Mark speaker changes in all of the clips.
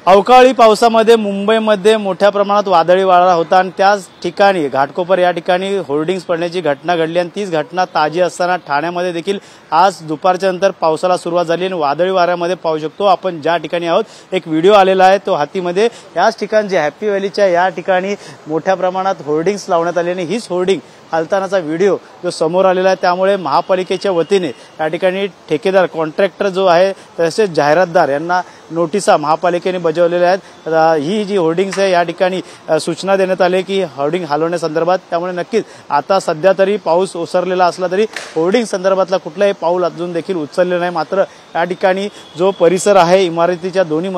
Speaker 1: अवकाळी पावसामध्ये मुंबईमध्ये मोठ्या प्रमाणात वादळी वारा होता आणि त्याच ठिकाणी घाटकोपर या ठिकाणी होर्डिंग्स पडण्याची घटना घडली आणि तीच घटना ताजी असताना ठाण्यामध्ये देखील आज दुपारच्या नंतर पावसाला सुरुवात झाली आणि वादळी वाऱ्यामध्ये पाहू शकतो आपण ज्या ठिकाणी आहोत एक व्हिडिओ आलेला आहे तो हातीमध्ये याच ठिकाणचे हॅपी व्हॅलीच्या या ठिकाणी मोठ्या प्रमाणात होर्डिंग्स लावण्यात आले आणि हीच होर्डिंग हलतानाचा व्हिडिओ जो समोर आलेला आहे त्यामुळे महापालिकेच्या वतीने या ठिकाणी ठेकेदार कॉन्ट्रॅक्टर जो आहे तसेच जाहिरातदार यांना नोटिसा महापालिकेने बजावलेल्या आहेत। ही जी होर्डिंग्स आहे या ठिकाणी सूचना देण्यात आली की होर्डिंग हलवण्यासंदर्भात त्यामुळे नक्कीच आता सध्या तरी पाऊस ओसरलेला असला तरी होर्डिंग संदर्भातला कुठलाही पाऊल अजून देखील उचलले नाही। मात्र या ठिकाणी जो परिसर आहे इमारतीच्या दोन्ही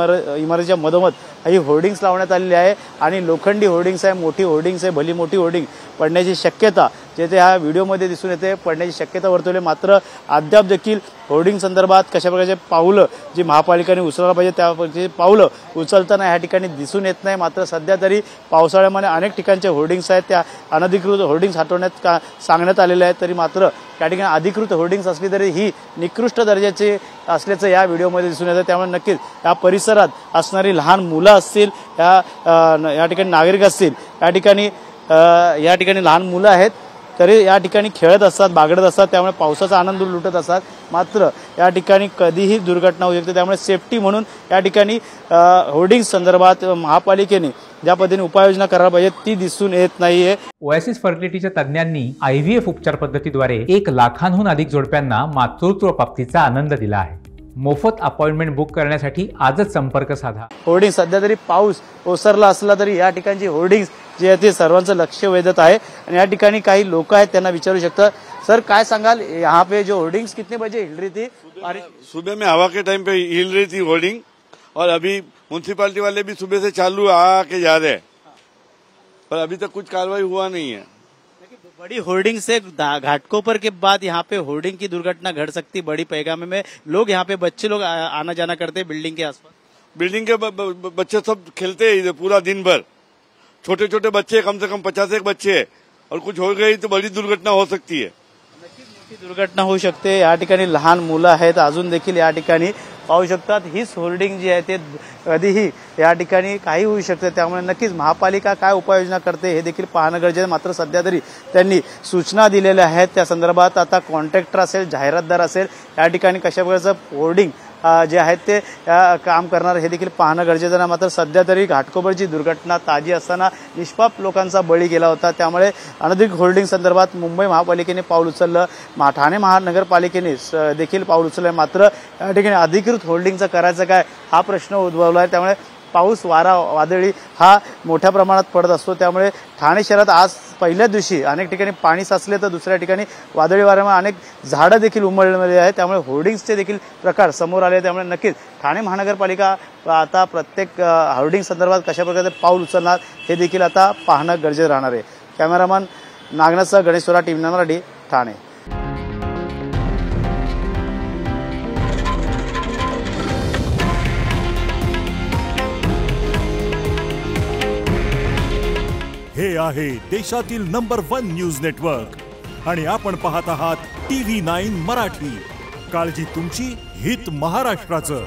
Speaker 1: इमारतीच्या मधोमध ही होर्डिंग्स लावण्यात आलेली आहे आणि लोखंडी होर्डिंग्स आहे, मोठी होर्डिंग्स आहे, भली मोठी होर्डिंग पडण्याची शक्यता जेथे ह्या व्हिडिओमध्ये दिसून येते पडण्याची शक्यता वर्तवली। मात्र अद्याप देखील होर्डिंग संदर्भात कशा प्रकारचे पाऊलं जी महापालिकेने उचलायला पाहिजे त्यापैकी पाऊलं उचलताना या ठिकाणी दिसून येत नाही। मात्र सध्या तरी पावसाळ्यामध्ये अनेक ठिकाणचे होर्डिंग्स आहेत त्या अनधिकृत होर्डिंग्स हटवण्यात सांगण्यात आलेले आहेत तरी मात्र या ठिकाणी अधिकृत होर्डिंग्स असली तरी ही निकृष्ट दर्जाचे असल्याचं या व्हिडिओमध्ये दिसून येतं। त्यामुळे नक्कीच या परिसरात असणारी लहान मुलं असतील या ठिकाणी नागरिक असतील या ठिकाणी लहान मुलं आहेत तरी या ठिकाणी खेळत असतात बागडत असतात त्यामुळे पावसाचा आनंद लुटत असतात। मात्र या ठिकाणी कधीही दुर्घटना होऊ शकते त्यामुळे सेफ्टी म्हणून या ठिकाणी होर्डिंग संदर्भात महापालिकेने ज्या पद्धतीने उपाययोजना करायला पाहिजे ती दिसून येत नाहीये।
Speaker 2: ओएसिस फर्टिलिटीच्या तज्ञांनी आयव्हीएफ उपचार पद्धतीद्वारे 1 लाखांहून अधिक जोडप्यांना मातृत्व प्राप्तीचा आनंद दिला आहे। मोफत अपॉइंटमेंट बुक करण्यासाठी आजच संपर्क साधा।
Speaker 1: होर्डिंग सध्या तरी पाऊस ओसरला असला तरी या ठिकाणची होर्डिंग्स जे आहे ते सर्वांचं लक्ष वेधत आहे आणि या ठिकाणी काही लोक आहेत त्यांना विचारू शकता सर काय सांगाल यहाँ पे जो होर्डिंग्स कितने बजे हिल रही थी?
Speaker 3: सुबह में हवा के टाइम पे हिल रही थी होर्डिंग और अभी म्यूनसिपालिटी वाले भी सुबह से चालू आके जा रहे हैं पर अभी तक कुछ कार्रवाई हुआ नहीं है।
Speaker 1: बड़ी होर्डिंग से घाटकोपर के बाद यहाँ पे होर्डिंग की दुर्घटना घट सकती बड़ी पैगामे में लोग यहाँ पे बच्चे लोग आना जाना करते बिल्डिंग के आसपास।
Speaker 3: बिल्डिंग के बच्चे सब खेलते हैं पूरा दिन भर छोटे छोटे बच्चे कम से कम 50 बच्चे हैं और कुछ हो गई तो बड़ी दुर्घटना हो सकती है।
Speaker 1: मोठी दुर्घटना होऊ शकते या ठिकाणी लहान मुलं आहेत अजून देखील या ठिकाणी पाहू शकतात हीच होर्डिंग जी आहे ते कधीही या ठिकाणी काही होऊ शकते त्यामुळे नक्कीच महापालिका काय उपाययोजना करते हे देखील पाहणं गरजेचं आहे। मात्र सध्या तरी त्यांनी सूचना दिलेल्या आहेत त्या संदर्भात आता कॉन्ट्रॅक्टर असेल जाहिरातदार असेल या ठिकाणी कशा प्रकारचं होर्डिंग जे आहेत ते काम करणार हे देखील पाहणं गरजेचं आहे। मात्र सध्या तरी घाटकोपरची दुर्घटना ताजी असताना निष्पाप लोकांचा बळी गेला होता त्यामुळे अनधिकृत होर्डिंग संदर्भात मुंबई महापालिकेने पाऊल उचललं ठाणे महानगरपालिकेने देखील पाऊल उचललं मात्र या ठिकाणी अधिकृत होर्डिंगचं करायचं काय हा प्रश्न उद्भवला आहे। त्यामुळे पाऊस वारा वादळी हा मोठ्या प्रमाणात पडत असतो त्यामुळे ठाणे शहरात आज पहिल्या दिवशी अनेक ठिकाणी पाणी साचले तर दुसऱ्या ठिकाणी वादळी वाऱ्यामुळे अनेक झाडं देखील उमललेली आहेत त्यामुळे होर्डिंग्सचे देखील प्रकार समोर आले त्यामुळे नक्कीच ठाणे महानगरपालिका आता प्रत्येक होर्डिंग संदर्भात कशा प्रकारे पाऊल उचलणार हे देखील आता पाहणं गरजेचं राहणार आहे। कॅमेरामन नागनाथसह गणेश सोरा टीव्ही मराठी ठाणे।
Speaker 4: हे आहे देशातील नंबर 1 न्यूज नेटवर्क आणि आपण पाहत आहात TV9 मराठी। काळजी तुमची, हित महाराष्ट्राचं।